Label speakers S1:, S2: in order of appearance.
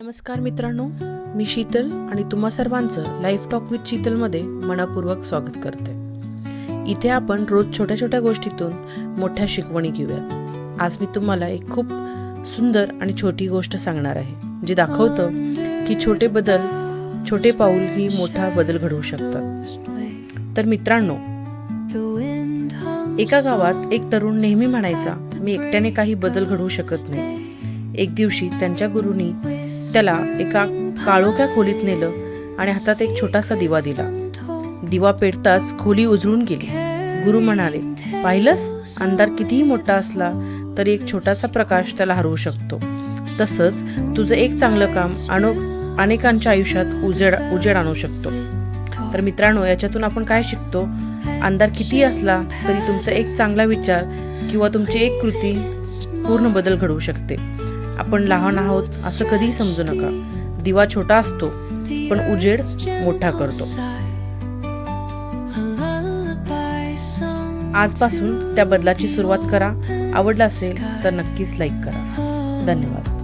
S1: नमस्कार मित्रांनो, मी शीतल आणि तुम्हा सर्वांचं लाईफ टॉक विथ शीतलमध्ये मनपूर्वक स्वागत करते। इथे आपण रोज छोट्या छोट्या गोष्टीतून मोठ्या शिकवणी घेऊयात। आज मी तुम्हाला एक खूप सुंदर आणि छोटी गोष्ट सांगणार आहे, जी दाखवतं की छोटे बदल, छोटे पाऊल ही मोठा बदल घडवू शकतात। तर मित्रांनो, एका गावात एक तरुण नेहमी म्हणायचा, मी एकट्याने काही बदल घडवू शकत नाही। एक दिवशी त्यांच्या गुरुनी त्याला एका काळोख्या खोलीत नेलं आणि हातात एक छोटासा दिवा दिला। दिवा पेटताच खोली उजळून गेली। गुरु म्हणाले, पाहिलंस, अंधार कितीही मोठा असला तरी एक छोटासा प्रकाश त्याला हरवू शकतो। तसंच तुझं एक चांगलं काम अनेकांच्या आयुष्यात उजेड आणू शकतो। तर मित्रांनो, याच्यातून आपण काय शिकतो? अंधार कितीही असला तरी तुमचा एक चांगला विचार किंवा तुमची एक कृती पूर्ण बदल घडवू शकते। आपण लहान आहोत असं कधीही समजू नका। दिवा छोटा असतो पण उजेड मोठा करतो। आजपासून त्या बदलाची सुरुवात करा। आवडला असेल तर नक्कीच लाईक करा। धन्यवाद।